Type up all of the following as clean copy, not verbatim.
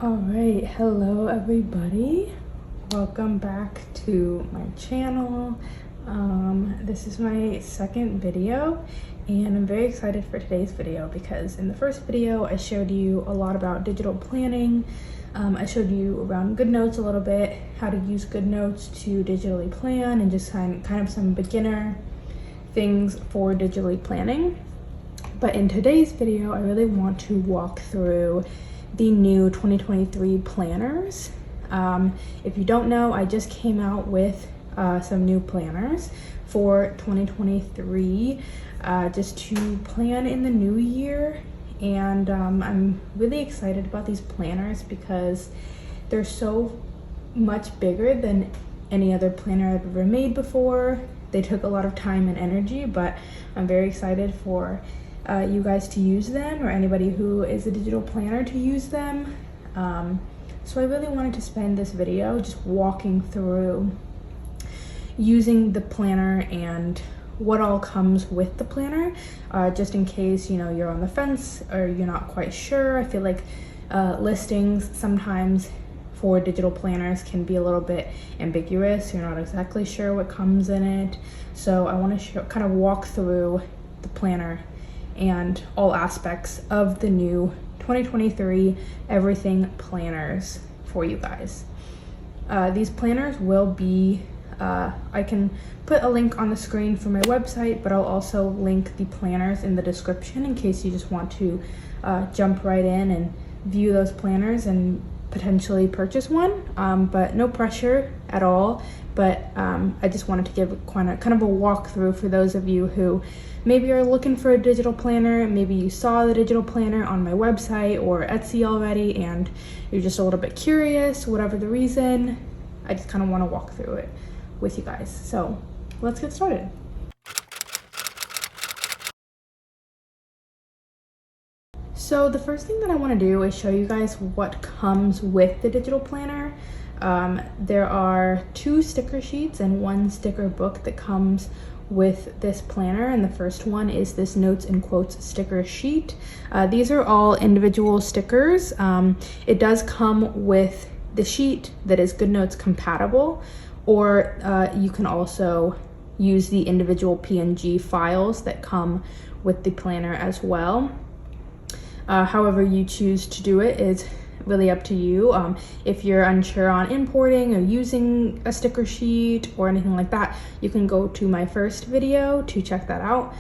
All right, hello everybody. Welcome back to my channel. This is my second video and I'm very excited for today's video because in the first video I showed you a lot about digital planning. I showed you around GoodNotes a little bit, how to use GoodNotes to digitally plan and just kind of some beginner things for digitally planning. But in today's video, I really want to walk through the new 2023 planners. If you don't know, I just came out with some new planners for 2023 just to plan in the new year. And I'm really excited about these planners because they're so much bigger than any other planner I've ever made before. They took a lot of time and energy, but I'm very excited for you guys to use them, or anybody who is a digital planner to use them. So I really wanted to spend this video just walking through using the planner and what all comes with the planner, just in case you're on the fence or you're not quite sure. I feel like listings sometimes for digital planners can be a little bit ambiguous. You're not exactly sure what comes in it. So I want to kind of walk through the planner and all aspects of the new 2023 everything planners for you guys. These planners will be, I can put a link on the screen for my website, but I'll also link the planners in the description in case you just want to jump right in and view those planners and potentially purchase one, but no pressure at all. But I just wanted to give kind of a walkthrough for those of you who maybe are looking for a digital planner. Maybe you saw the digital planner on my website or Etsy already and you're just a little bit curious, whatever the reason. I just kind of want to walk through it with you guys. So let's get started. So the first thing that I want to do is show you guys what comes with the digital planner. There are 2 sticker sheets and 1 sticker book that comes with this planner, and the first one is this notes and quotes sticker sheet. These are all individual stickers. It does come with the sheet that is GoodNotes compatible, or you can also use the individual PNG files that come with the planner as well. However you choose to do it is really up to you. If you're unsure on importing or using a sticker sheet or anything like that, you can go to my first video to check that out.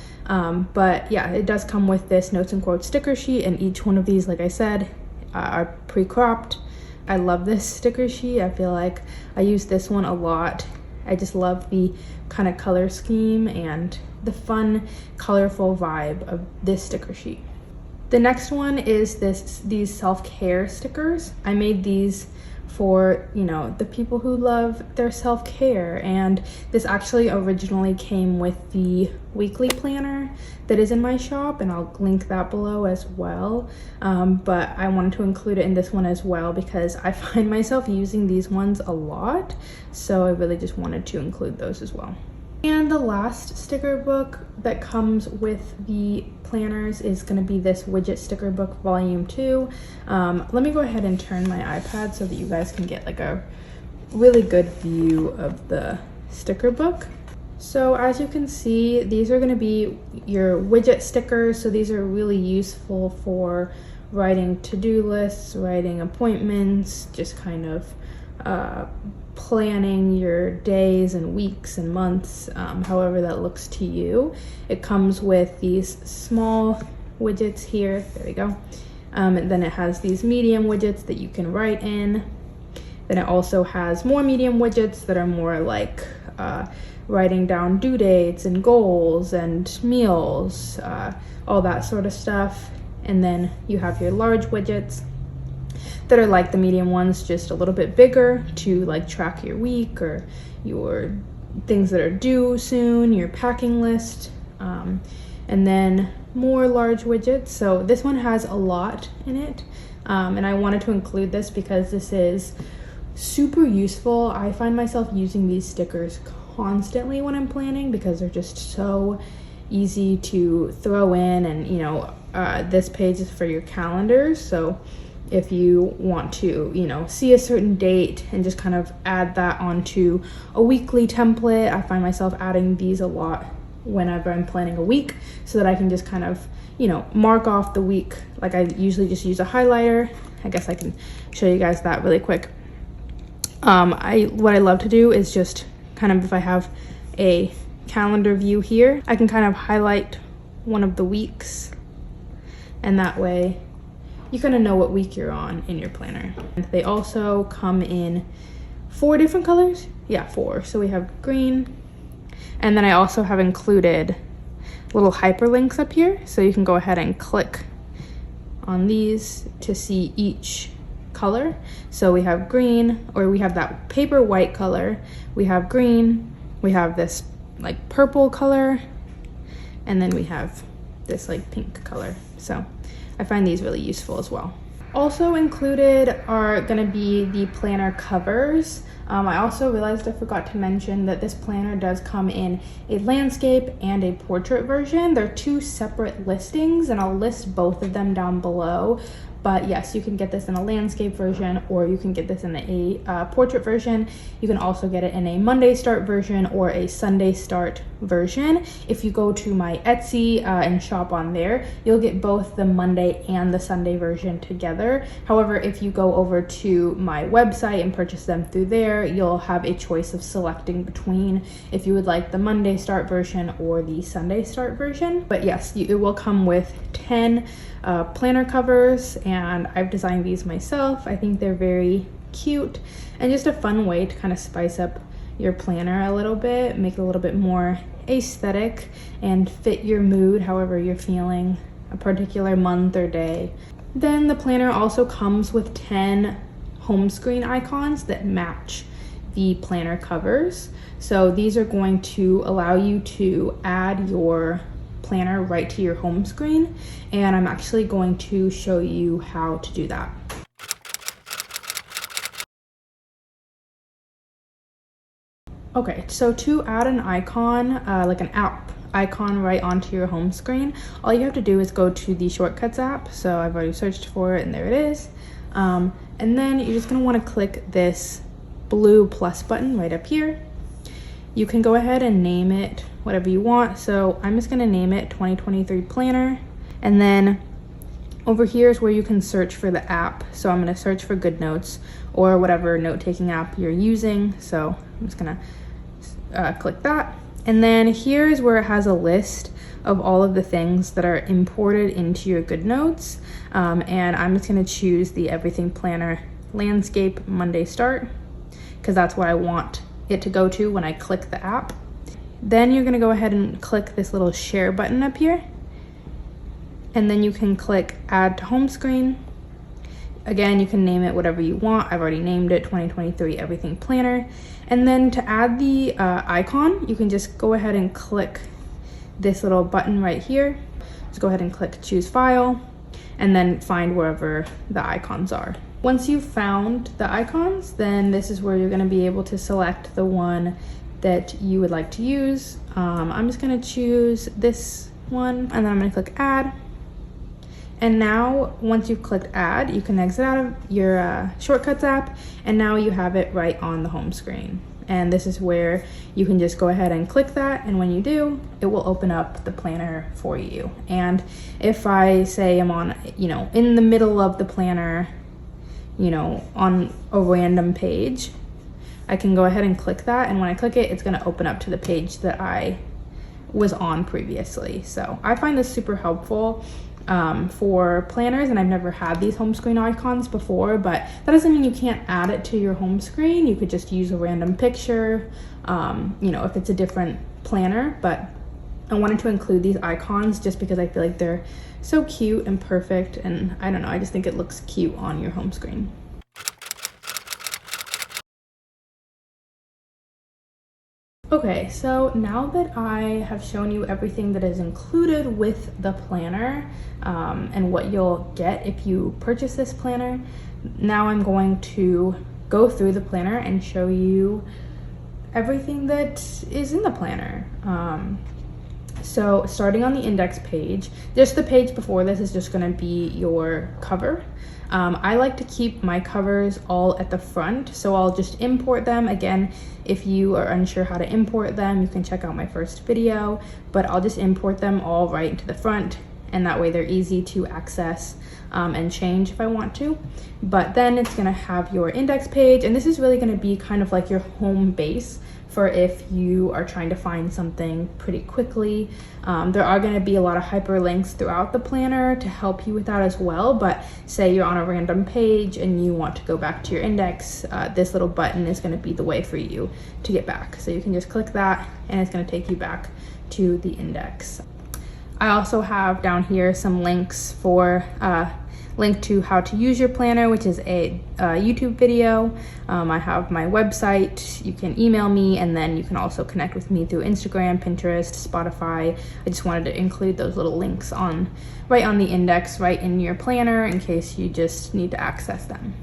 But yeah, it does come with this notes and quotes sticker sheet, and each one of these, like I said, are pre-cropped. I love this sticker sheet. I feel like I use this one a lot. I just love the kind of color scheme and the fun, colorful vibe of this sticker sheet. The next one is these self-care stickers. I made these for, the people who love their self-care, and this actually originally came with the weekly planner that is in my shop, and I'll link that below as well. But I wanted to include it in this one as well because I find myself using these ones a lot, so I really just wanted to include those as well. And the last sticker book that comes with the planners is going to be this widget sticker book volume 2. Let me go ahead and turn my iPad so that you guys can get like a really good view of the sticker book. So as you can see, these are going to be your widget stickers. So these are really useful for writing to-do lists, writing appointments, just kind of planning your days and weeks and months, however that looks to you. It comes with these small widgets here, there we go. And then it has these medium widgets that you can write in. Then it also has more medium widgets that are more like writing down due dates and goals and meals, all that sort of stuff. And then you have your large widgets that are like the medium ones, just a little bit bigger to like track your week or your things that are due soon, your packing list, and then more large widgets. So this one has a lot in it, and I wanted to include this because this is super useful. I find myself using these stickers constantly when I'm planning because they're just so easy to throw in, and this page is for your calendars, so if you want to, you know, see a certain date and just kind of add that onto a weekly template. I find myself adding these a lot whenever I'm planning a week, so that I can just kind of, you know, mark off the week. Like I usually just use a highlighter. I guess I can show you guys that really quick. What I love to do is just kind of, if I have a calendar view here, I can kind of highlight one of the weeks, and that way you kind of know what week you're on in your planner. And they also come in 4 different colors. Yeah, 4. So we have green, and then I also have included little hyperlinks up here, so you can go ahead and click on these to see each color. So we have green, or we have that paper white color, we have green, we have this like purple color, and then we have this like pink color. So I find these really useful as well. Also included are going to be the planner covers. I also realized I forgot to mention that this planner does come in a landscape and a portrait version. They're 2 separate listings, and I'll list both of them down below. But yes, you can get this in a landscape version, or you can get this in a portrait version. You can also get it in a Monday start version or a Sunday start version. If you go to my Etsy and shop on there, you'll get both the Monday and the Sunday version together. However, if you go over to my website and purchase them through there, you'll have a choice of selecting between if you would like the Monday start version or the Sunday start version. But yes, it will come with 10 planner covers, and I've designed these myself. I think they're very cute and just a fun way to kind of spice up your planner a little bit, make it a little bit more aesthetic and fit your mood however you're feeling a particular month or day. Then the planner also comes with 10 home screen icons that match the planner covers. So these are going to allow you to add your planner right to your home screen, and I'm actually going to show you how to do that. Okay, so to add an icon, like an app icon right onto your home screen, all you have to do is go to the Shortcuts app. So I've already searched for it, and there it is. And then you're just gonna wanna click this blue plus button right up here. You can go ahead and name it whatever you want. So I'm just gonna name it 2023 Planner. And then over here is where you can search for the app. So I'm gonna search for GoodNotes or whatever note-taking app you're using. So I'm just gonna click that. And then here is where it has a list of all of the things that are imported into your GoodNotes. And I'm just gonna choose the Everything Planner Landscape Monday Start, because that's what I want it to go to when I click the app. Then you're gonna go ahead and click this little share button up here, and then you can click add to home screen. Again, you can name it whatever you want. I've already named it 2023 Everything Planner. And then to add the icon, you can just go ahead and click this little button right here. Just go ahead and click choose file, and then find wherever the icons are. Once you've found the icons, then this is where you're gonna be able to select the one that you would like to use. I'm just gonna choose this one, and then I'm gonna click add. And now, once you've clicked add, you can exit out of your Shortcuts app, and now you have it right on the home screen. And this is where you can just go ahead and click that, and when you do, it will open up the planner for you. And if I say I'm on, in the middle of the planner, on a random page, I can go ahead and click that, and when I click it, it's gonna open up to the page that I was on previously. So I find this super helpful for planners, and I've never had these home screen icons before, but that doesn't mean you can't add it to your home screen. You could just use a random picture, if it's a different planner, but I wanted to include these icons just because I feel like they're so cute and perfect, and I don't know, I just think it looks cute on your home screen. Okay, so now that I have shown you everything that is included with the planner and what you'll get if you purchase this planner, now I'm going to go through the planner and show you everything that is in the planner. So starting on the index page, just the page before this is just going to be your cover. I like to keep my covers all at the front, so I'll just import them. Again, if you are unsure how to import them, you can check out my first video, but I'll just import them all right into the front, and that way they're easy to access and change if I want to. But then it's going to have your index page, and this is really going to be kind of like your home base for if you are trying to find something pretty quickly. There are going to be a lot of hyperlinks throughout the planner to help you with that as well, but say you're on a random page and you want to go back to your index, this little button is going to be the way for you to get back. So you can just click that and it's going to take you back to the index. I also have down here some links for link to how to use your planner, which is a YouTube video. I have my website, you can email me, and then you can also connect with me through Instagram, Pinterest, Spotify. I just wanted to include those little links right on the index, right in your planner, in case you just need to access them.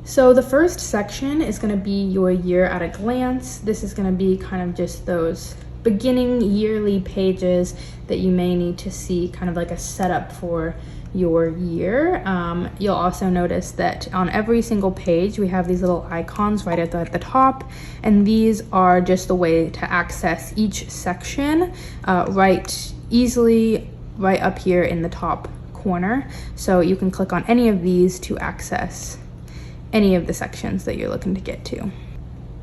So the first section is going to be your year at a glance. This is going to be kind of just those beginning yearly pages that you may need to see, kind of like a setup for your year. You'll also notice that on every single page we have these little icons right at the top, and these are just the way to access each section right easily right up here in the top corner. So you can click on any of these to access any of the sections that you're looking to get to.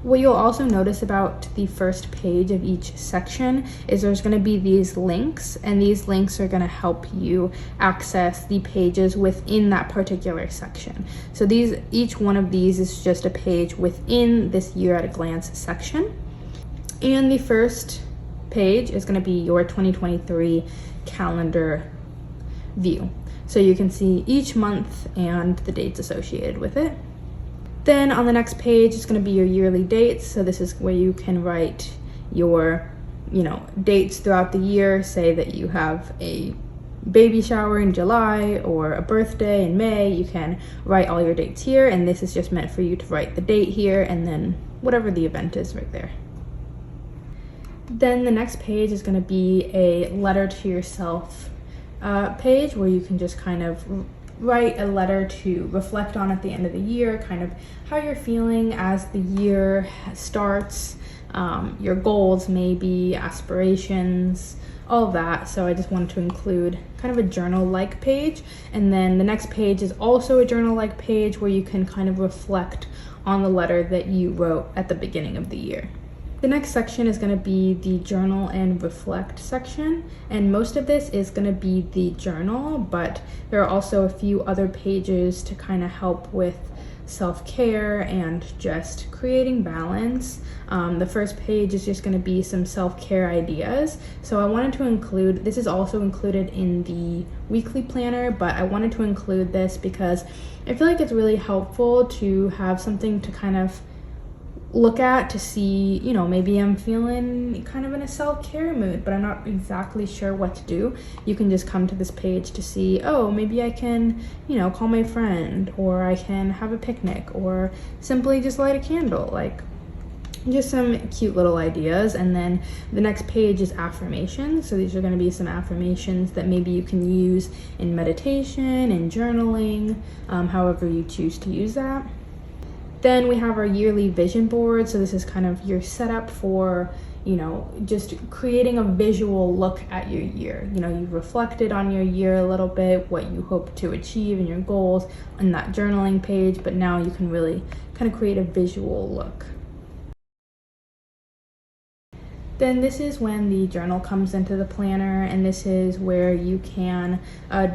What you'll also notice about the first page of each section is there's going to be these links, and these links are going to help you access the pages within that particular section. So each one of these is just a page within this year at a glance section. And the first page is going to be your 2023 calendar view. So you can see each month and the dates associated with it. Then on the next page is going to be your yearly dates. So this is where you can write your, dates throughout the year. Say that you have a baby shower in July or a birthday in May. You can write all your dates here, and this is just meant for you to write the date here and then whatever the event is right there. Then the next page is going to be a letter to yourself page, where you can just kind of write a letter to reflect on at the end of the year, kind of how you're feeling as the year starts, your goals, maybe aspirations, all of that. So I just wanted to include kind of a journal-like page. And then the next page is also a journal-like page where you can kind of reflect on the letter that you wrote at the beginning of the year. The next section is going to be the journal and reflect section, and most of this is going to be the journal, but there are also a few other pages to kind of help with self-care and just creating balance. The first page is just going to be some self-care ideas. So I wanted to include, this is also included in the weekly planner, but I wanted to include this because I feel like it's really helpful to have something to kind of look at to see, maybe I'm feeling kind of in a self-care mood, but I'm not exactly sure what to do. You can just come to this page to see, oh, maybe I can, call my friend, or I can have a picnic, or simply just light a candle, like just some cute little ideas. And then the next page is affirmations. So these are going to be some affirmations that maybe you can use in meditation and journaling, however you choose to use that. Then we have our yearly vision board. So this is kind of your setup for, just creating a visual look at your year. You've reflected on your year a little bit, what you hope to achieve and your goals on that journaling page, but now you can really kind of create a visual look. Then this is when the journal comes into the planner, and this is where you can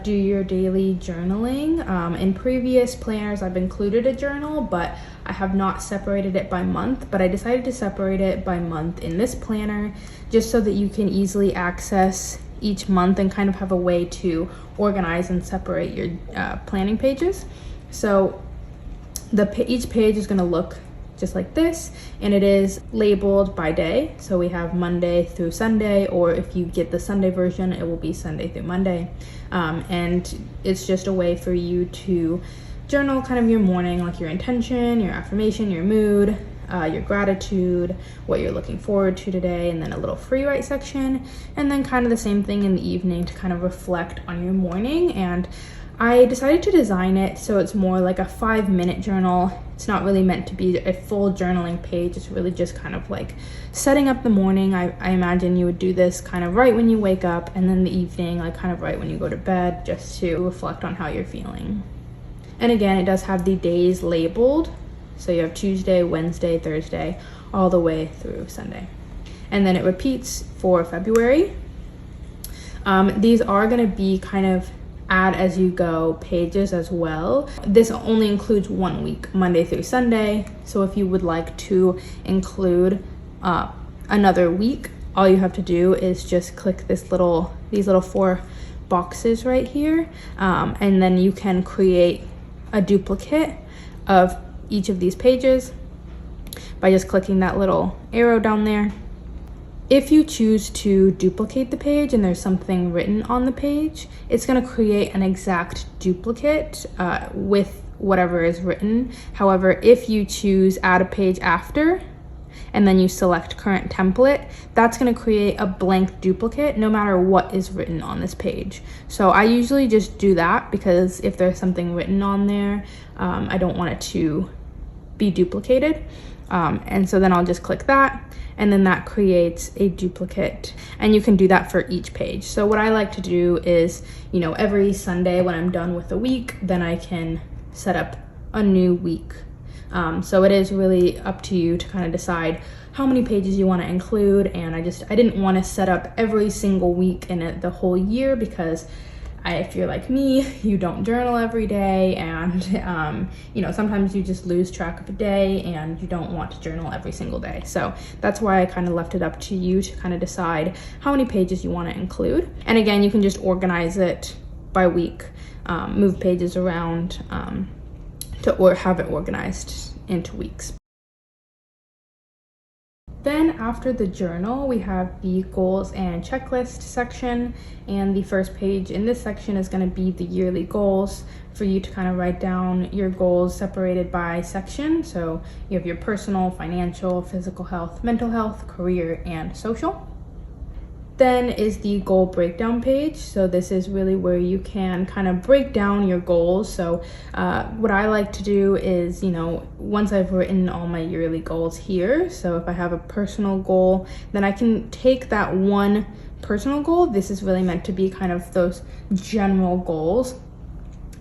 do your daily journaling. In previous planners, I've included a journal, but I have not separated it by month, but I decided to separate it by month in this planner, just so that you can easily access each month and kind of have a way to organize and separate your planning pages. So each page is going to look just like this, and it is labeled by day. So we have Monday through Sunday, or if you get the Sunday version, it will be Sunday through Monday. And it's just a way for you to journal kind of your morning, like your intention, your affirmation, your mood, your gratitude, what you're looking forward to today, and then a little free write section, and then kind of the same thing in the evening to kind of reflect on your morning. And I decided to design it so it's more like a 5-minute journal. It's not really meant to be a full journaling page. It's really just kind of like setting up the morning. I imagine you would do this kind of right when you wake up, and then the evening, like kind of right when you go to bed, just to reflect on how you're feeling. And again, it does have the days labeled. So you have Tuesday, Wednesday, Thursday, all the way through Sunday. And then it repeats for February. These are gonna be kind of add as you go pages as well. This only includes 1 week, Monday through Sunday. So if you would like to include another week, all you have to do is just click these little 4 boxes right here, and then you can create a duplicate of each of these pages by just clicking that little arrow down there. If you choose to duplicate the page and there's something written on the page, it's going to create an exact duplicate with whatever is written. However, if you choose add a page after and then you select current template, that's going to create a blank duplicate no matter what is written on this page. So I usually just do that because if there's something written on there, I don't want it to be duplicated. And so then I'll just click that, and then that creates a duplicate, and you can do that for each page. So what I like to do is, every Sunday when I'm done with the week, then I can set up a new week. So it is really up to you to kind of decide how many pages you want to include. And I didn't want to set up every single week in the whole year, because if you're like me, you don't journal every day, and sometimes you just lose track of a day and you don't want to journal every single day. So that's why I kind of left it up to you to kind of decide how many pages you want to include. And again, you can just organize it by week, move pages around or have it organized into weeks. Then after the journal, we have the goals and checklist section, and the first page in this section is going to be the yearly goals for you to kind of write down your goals separated by section. So you have your personal, financial, physical health, mental health, career, and social. Then is the goal breakdown page. So this is really where you can kind of break down your goals. So what I like to do is, once I've written all my yearly goals here, so if I have a personal goal, then I can take that one personal goal. This is really meant to be kind of those general goals.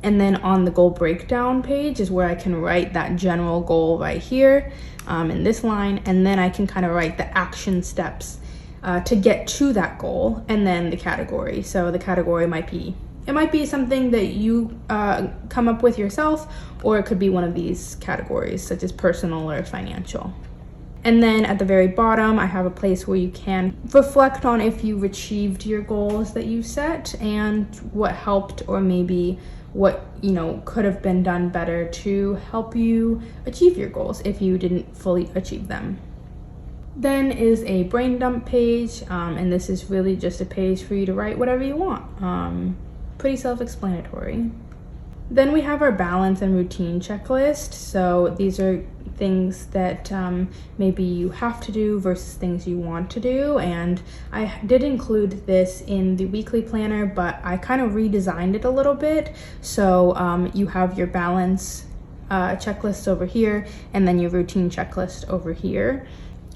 And then on the goal breakdown page is where I can write that general goal right here in this line. And then I can kind of write the action steps to get to that goal, and then the category. So the category might be something that you come up with yourself, or it could be one of these categories such as personal or financial. And then at the very bottom, I have a place where you can reflect on if you've achieved your goals that you set and what helped, or maybe what could have been done better to help you achieve your goals if you didn't fully achieve them. Then is a brain dump page, and this is really just a page for you to write whatever you want. Pretty self-explanatory. Then we have our balance and routine checklist. So these are things that maybe you have to do versus things you want to do. And I did include this in the weekly planner, but I kind of redesigned it a little bit. So you have your balance checklist over here, and then your routine checklist over here.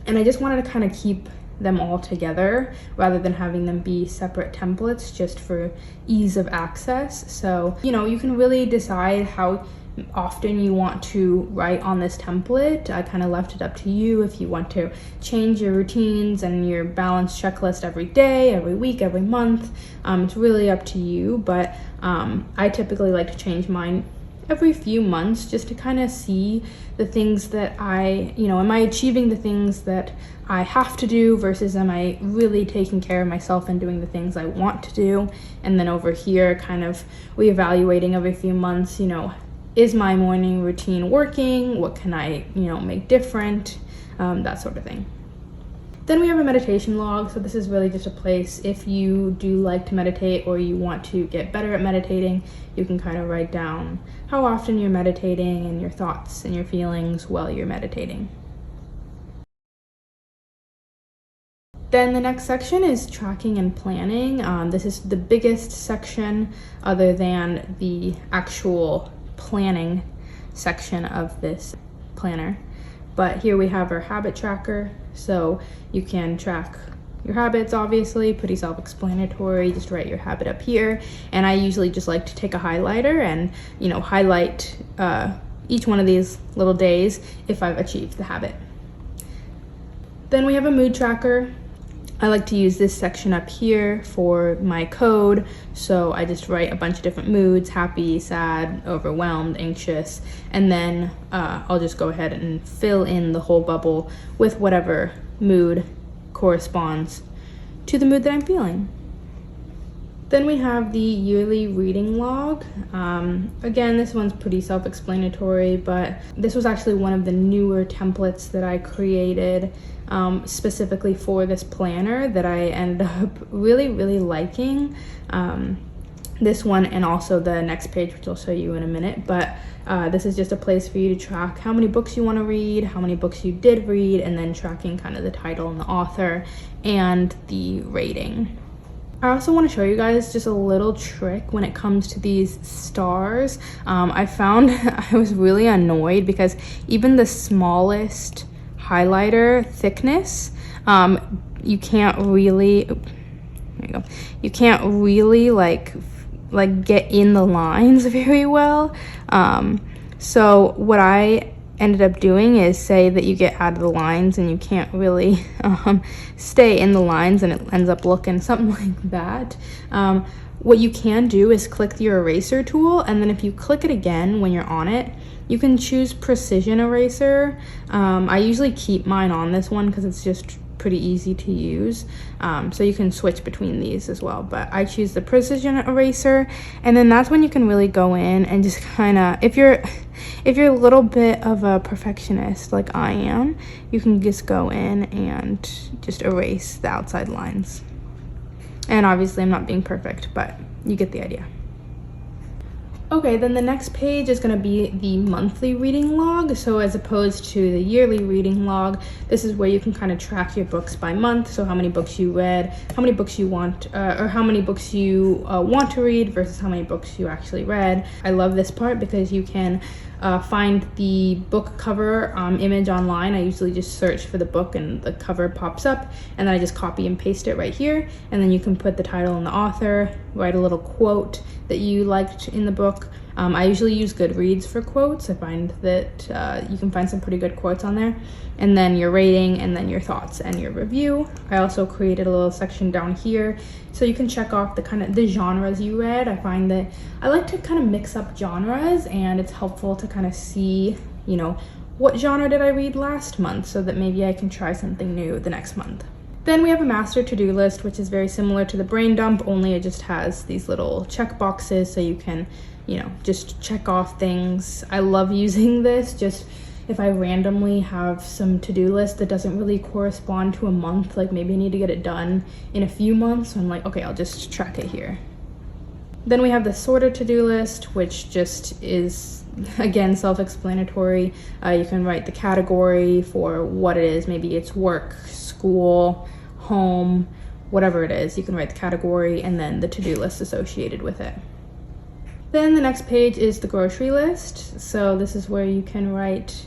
And I just wanted to kind of keep them all together rather than having them be separate templates, just for ease of access. So, you can really decide how often you want to write on this template. I kind of left it up to you if you want to change your routines and your balance checklist every day, every week, every month. It's really up to you, but I typically like to change mine every few months, just to kind of see the things that am I achieving the things that I have to do versus am I really taking care of myself and doing the things I want to do. And then over here, kind of reevaluating every few months, is my morning routine working? What can I, make different? That sort of thing. Then we have a meditation log. So this is really just a place if you do like to meditate or you want to get better at meditating, you can kind of write down how often you're meditating and your thoughts and your feelings while you're meditating. Then the next section is tracking and planning. This is the biggest section other than the actual planning section of this planner. But here we have our habit tracker. So you can track your habits, obviously, pretty self-explanatory. Just write your habit up here. And I usually just like to take a highlighter and, you know, highlight each one of these little days if I've achieved the habit. Then we have a mood tracker. I like to use this section up here for my code. So I just write a bunch of different moods: happy, sad, overwhelmed, anxious, and then I'll just go ahead and fill in the whole bubble with whatever mood corresponds to the mood that I'm feeling. Then we have the yearly reading log. Again, this one's pretty self-explanatory, but this was actually one of the newer templates that I created specifically for this planner that I ended up really liking. This one and also the next page, which I'll show you in a minute, but this is just a place for you to track how many books you want to read, how many books you did read, and then tracking kind of the title and the author and the rating. I also want to show you guys just a little trick when it comes to these stars. I found I was really annoyed because even the smallest highlighter thickness, you can't really, there you go, you can't really like get in the lines very well. So what I ended up doing is say that you get out of the lines and you can't really stay in the lines, and it ends up looking something like that. What you can do is click your eraser tool, and then if you click it again when you're on it, you can choose precision eraser. I usually keep mine on this one because it's just pretty easy to use, so you can switch between these as well, but I choose the precision eraser, and then that's when you can really go in and just kind of, if you're a little bit of a perfectionist like I am, you can just go in and just erase the outside lines. And obviously I'm not being perfect, but you get the idea. Okay, then the next page is going to be the monthly reading log. So as opposed to the yearly reading log, this is where you can kind of track your books by month. So how many books you read, how many books you want, or how many books you want to read versus how many books you actually read. I love this part because you can find the book cover image online. I usually just search for the book and the cover pops up, and then I just copy and paste it right here, and then you can put the title and the author, write a little quote that you liked in the book. I usually use Goodreads for quotes. I find that you can find some pretty good quotes on there, and then your rating, and then your thoughts and your review. I also created a little section down here so you can check off the genres you read. I find that I like to kind of mix up genres, and it's helpful to kind of see, you know, what genre did I read last month so that maybe I can try something new the next month. Then we have a master to-do list, which is very similar to the brain dump, only it just has these little check boxes so you can, you know, just check off things. I love using this just if I randomly have some to-do list that doesn't really correspond to a month, like maybe I need to get it done in a few months, so I'm like, okay, I'll just track it here. Then we have the sorted to-do list, which just is, again, self-explanatory. You can write the category for what it is. Maybe it's work, school, home, whatever it is. You can write the category and then the to-do list associated with it. Then the next page is the grocery list. So this is where you can write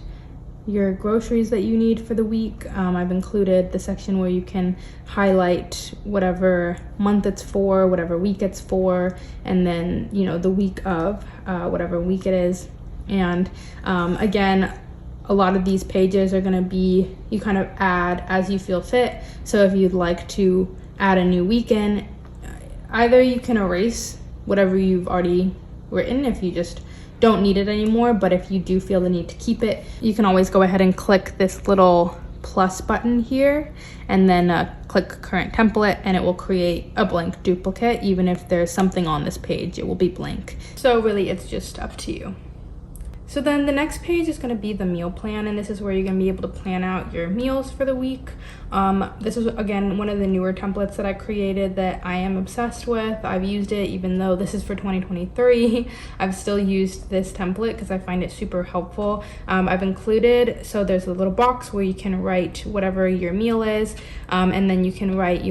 your groceries that you need for the week. I've included the section where you can highlight whatever month it's for, whatever week it's for, and then, you know, the week of whatever week it is. And again, a lot of these pages are going to be, you kind of add as you feel fit. So if you'd like to add a new weekend, either you can erase whatever you've already written if you just don't need it anymore, but if you do feel the need to keep it, you can always go ahead and click this little plus button here and then click current template, and it will create a blank duplicate. Even if there's something on this page, it will be blank. So really it's just up to you. So then the next page is going to be the meal plan, and this is where you're going to be able to plan out your meals for the week. This is, again, one of the newer templates that I created that I am obsessed with. I've used it even though this is for 2023. I've still used this template because I find it super helpful. I've included, so there's a little box where you can write whatever your meal is, and then you can write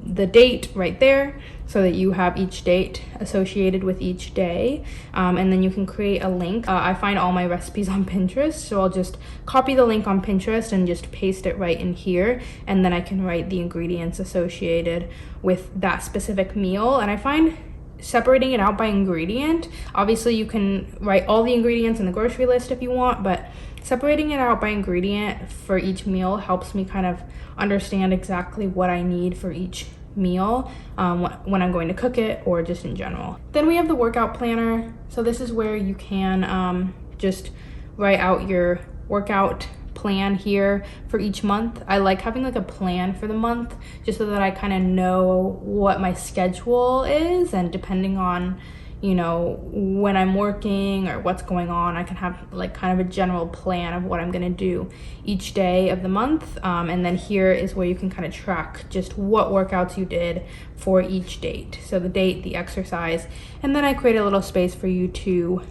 the date right there, so that you have each date associated with each day, and then you can create a link. I find all my recipes on Pinterest, so I'll just copy the link on Pinterest and just paste it right in here, and then I can write the ingredients associated with that specific meal. And I find separating it out by ingredient, obviously you can write all the ingredients in the grocery list if you want, but separating it out by ingredient for each meal helps me kind of understand exactly what I need for each meal when I'm going to cook it, or just in general. Then we have the workout planner. So this is where you can just write out your workout plan here for each month. I like having like a plan for the month just so that I kind of know what my schedule is, and depending on, you know, when I'm working or what's going on, I can have like kind of a general plan of what I'm gonna do each day of the month. And then here is where you can kind of track just what workouts you did for each date. So the date, the exercise, and then I create a little space for you to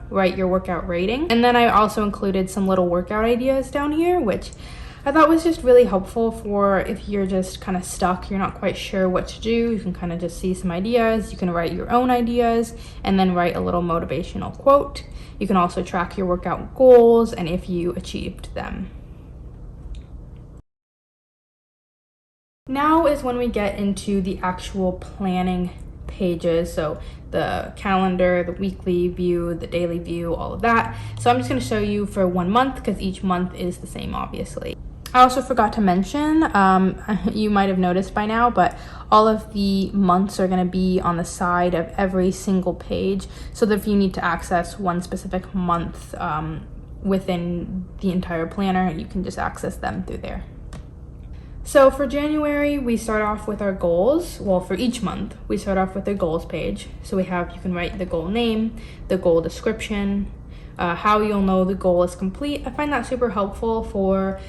write your workout rating. And then I also included some little workout ideas down here, which I thought was just really helpful for if you're just kind of stuck, you're not quite sure what to do. You can kind of just see some ideas. You can write your own ideas and then write a little motivational quote. You can also track your workout goals and if you achieved them. Now is when we get into the actual planning pages. So the calendar, the weekly view, the daily view, all of that. So I'm just going to show you for 1 month because each month is the same, obviously. I also forgot to mention, you might have noticed by now, but all of the months are going to be on the side of every single page, so that if you need to access one specific month within the entire planner, you can just access them through there. So for January, we start off with our goals. Well, for each month, we start off with the goals page. So you can write the goal name, the goal description, how you'll know the goal is complete. I find that super helpful for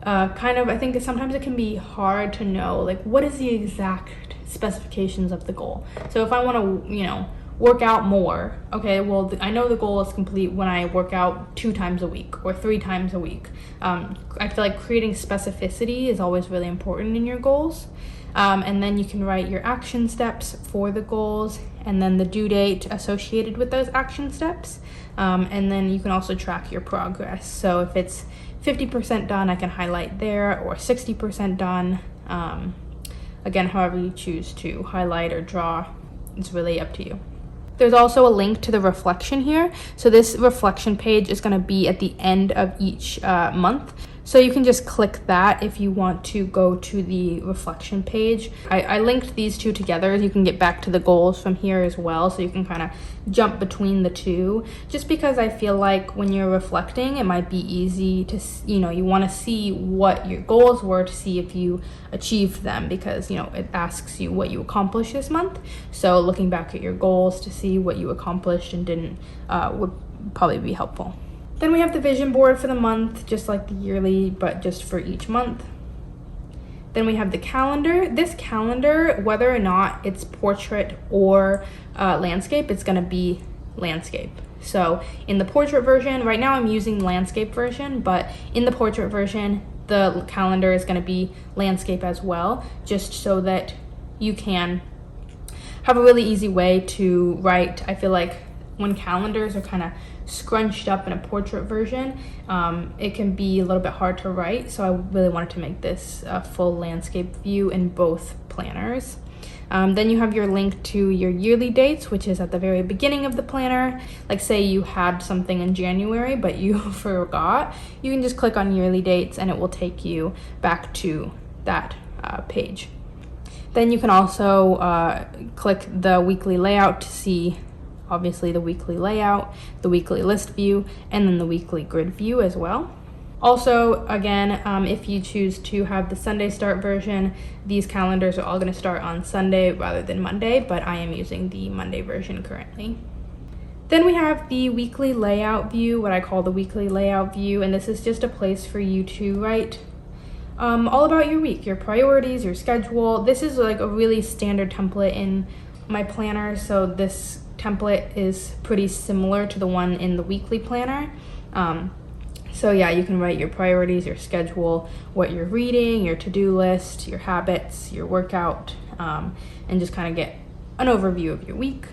I think sometimes it can be hard to know, like, what is the exact specifications of the goal. So if I want to, work out more, okay, well, I know the goal is complete when I work out 2 times a week or 3 times a week. I feel like creating specificity is always really important in your goals. And then you can write your action steps for the goals and then the due date associated with those action steps. And then you can also track your progress. So if it's 50% done, I can highlight there, or 60% done. Again, however you choose to highlight or draw, it's really up to you. There's also a link to the reflection here. So this reflection page is going to be at the end of each month. So you can just click that if you want to go to the reflection page. I linked these two together. You can get back to the goals from here as well. So you can kind of jump between the two, just because I feel like when you're reflecting, it might be easy to, you want to see what your goals were to see if you achieved them, because, it asks you what you accomplished this month. So looking back at your goals to see what you accomplished and didn't would probably be helpful. Then we have the vision board for the month, just like the yearly, but just for each month. Then we have the calendar. This calendar, whether or not it's portrait or landscape, it's gonna be landscape. So in the portrait version, right now I'm using the landscape version, but in the portrait version, the calendar is gonna be landscape as well, just so that you can have a really easy way to write. I feel like when calendars are kind of scrunched up in a portrait version, it can be a little bit hard to write. So I really wanted to make this a full landscape view in both planners. Then you have your link to your yearly dates, which is at the very beginning of the planner. Like, say you had something in January, but you forgot, you can just click on yearly dates and it will take you back to that page. Then you can also click the weekly layout to see obviously the weekly layout, the weekly list view, and then the weekly grid view as well. Also, again, if you choose to have the Sunday start version, these calendars are all going to start on Sunday rather than Monday, but I am using the Monday version currently. Then we have the weekly layout view, what I call the weekly layout view, and this is just a place for you to write all about your week, your priorities, your schedule. This is like a really standard template in my planner, so this template is pretty similar to the one in the weekly planner. So yeah, you can write your priorities, your schedule, what you're reading, your to-do list, your habits, your workout, and just kind of get an overview of your week.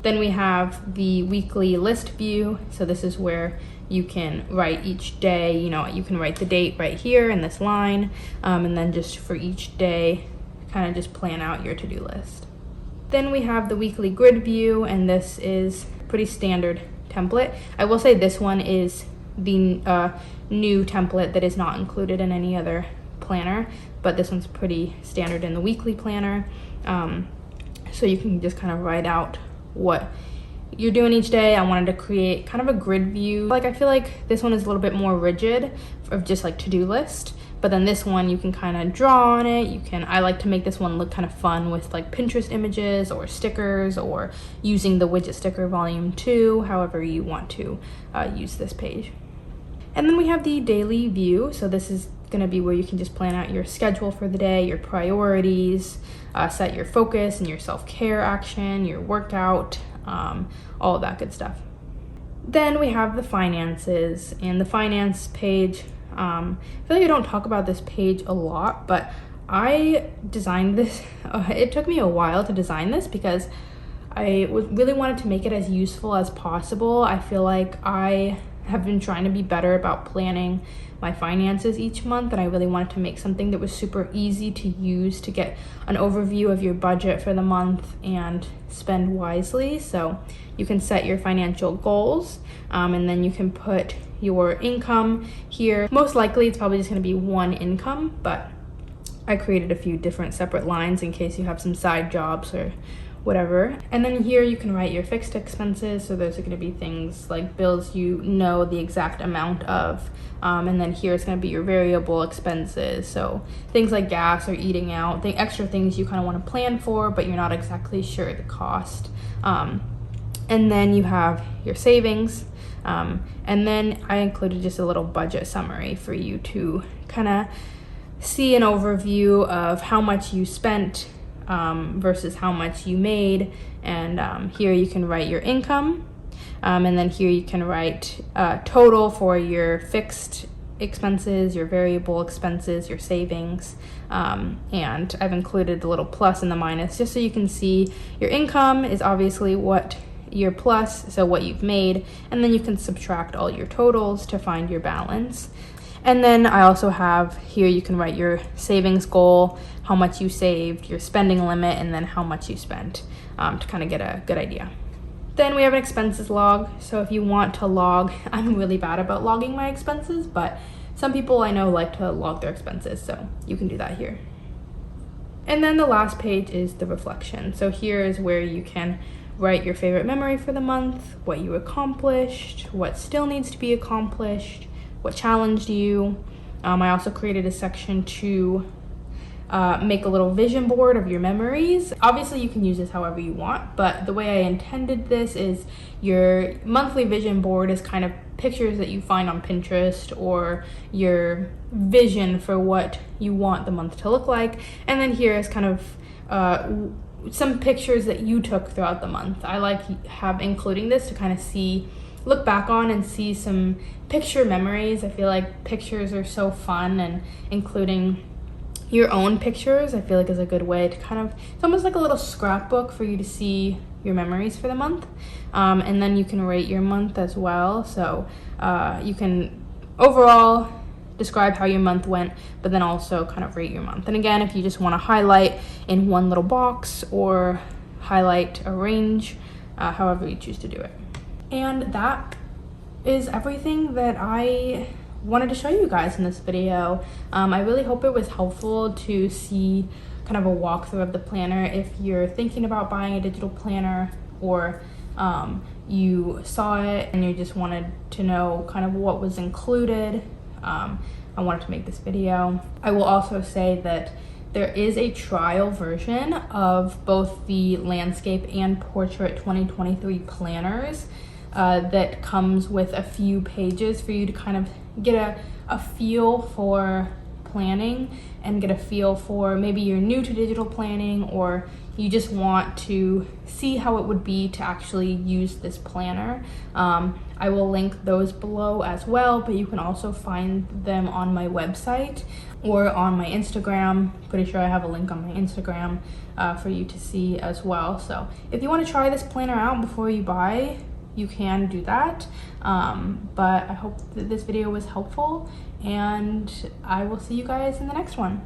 Then we have the weekly list view. So this is where you can write each day, you know, you can write the date right here in this line, and then just for each day, kind of just plan out your to-do list. Then we have the weekly grid view, and this is pretty standard template. I will say this one is the new template that is not included in any other planner, but this one's pretty standard in the weekly planner. So you can just kind of write out what you're doing each day. I wanted to create kind of a grid view. Like, I feel like this one is a little bit more rigid of just like to-do list, but then this one you can kind of draw on it. I like to make this one look kind of fun with like Pinterest images or stickers, or using the widget sticker volume 2, however you want to use this page. And then we have the daily view. So this is going to be where you can just plan out your schedule for the day, your priorities, set your focus and your self-care action, your workout, all of that good stuff. Then we have the finances, and the finance page. I feel like I don't talk about this page a lot, but I designed this. It took me a while to design this because I really wanted to make it as useful as possible. I feel like I have been trying to be better about planning my finances each month, and I really wanted to make something that was super easy to use to get an overview of your budget for the month and spend wisely. So you can set your financial goals, and then you can put your income here. Most likely it's probably just going to be one income, but I created a few different separate lines in case you have some side jobs or whatever. And then here you can write your fixed expenses. So those are going to be things like bills you know the exact amount of. And then here it's going to be your variable expenses. So things like gas or eating out, the extra things you kind of want to plan for, but you're not exactly sure the cost. And then you have your savings. And then I included just a little budget summary for you to kind of see an overview of how much you spent versus how much you made. And here you can write your income, and then here you can write total for your fixed expenses, your variable expenses, your savings, and I've included the little plus and the minus just so you can see your income is obviously what your plus, so what you've made, and then you can subtract all your totals to find your balance. And then I also have here, you can write your savings goal, how much you saved, your spending limit, and then how much you spent, to kind of get a good idea. Then we have an expenses log. So if you want to log, I'm really bad about logging my expenses, but some people I know like to log their expenses, so you can do that here. And then the last page is the reflection. So here is where you can write your favorite memory for the month, what you accomplished, what still needs to be accomplished, what challenged you. I also created a section to make a little vision board of your memories. Obviously you can use this however you want, but the way I intended this is your monthly vision board is kind of pictures that you find on Pinterest, or your vision for what you want the month to look like. And then here is kind of some pictures that you took throughout the month. I like including this to kind of look back on and see some picture memories. I feel like pictures are so fun, and including your own pictures I feel like is a good way to it's almost like a little scrapbook for you to see your memories for the month. And then you can rate your month as well. So you can overall describe how your month went, but then also kind of rate your month. And again, if you just want to highlight in one little box or highlight a range, however you choose to do it. And that is everything that I wanted to show you guys in this video. I really hope it was helpful to see kind of a walkthrough of the planner if you're thinking about buying a digital planner, or you saw it and you just wanted to know kind of what was included. I wanted to make this video. I will also say that there is a trial version of both the landscape and portrait 2023 planners that comes with a few pages for you to kind of get a feel for planning and get a feel for maybe you're new to digital planning or you just want to see how it would be to actually use this planner. I will link those below as well, but you can also find them on my website or on my Instagram. Pretty sure I have a link on my Instagram for you to see as well. So if you want to try this planner out before you buy, you can do that. But I hope that this video was helpful, and I will see you guys in the next one.